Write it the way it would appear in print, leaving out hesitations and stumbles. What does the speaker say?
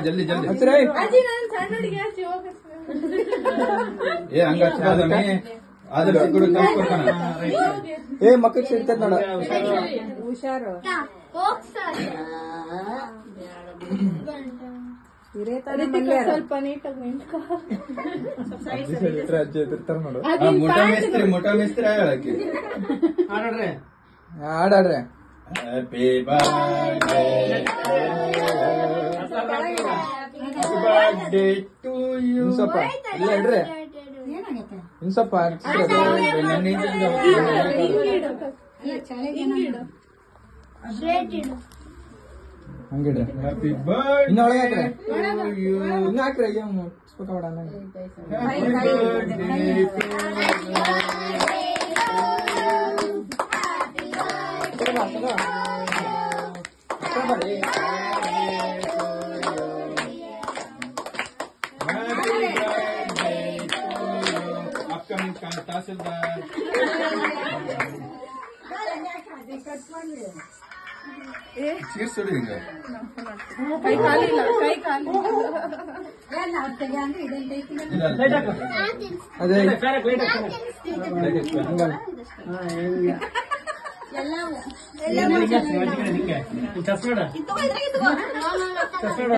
ಜಲ್ದಿ ಜಲ್ದಿ ಏ ಹಂಗ ಏ ಮಕ್ಕಳು ಸಿಗ್ತದ ನೋಡ ಹುಷಾರು ಸ್ವಲ್ಪ ನೀಟಾಗಿ ಅಜ್ಜಿ ಎದಿರ್ತಾರ ನೋಡು ಮೊಟಾ ಮೇಸ್ತ್ರಿ ಹೇಳಕ್ಕೆ ಹಾಡಾಡ್ರೆ ಹ್ಯಾಪಿ ಬರ್ಡೇ ಟು ಯು ಸ್ವಲ್ಪ ಇಲ್ಲ ಹೇಳ್ರಿ ಇನ್ ಸ್ವಲ್ಪ ಹಂಗಿಡ್ರಿ ಹ್ಯಾಪಿ ಬರ್ಡೇ ಇನ್ನ ಒಳಗೆ ಹಾಕ್ರೆ ಇನ್ನ ಹಾಕ್ರೆ ಮುಗಿಸ್ಬೇಕವಡ upcoming ತಹಸೀಲ್ದಾರ್ ಚೀರ್ಸೋಡಿ ಹಿಂಗ ಕೈ ಕಾಲಿಲ್ಲ ಕೈ ಕಾಲಿ ಅದೇ ಚಸ್ನೋಡ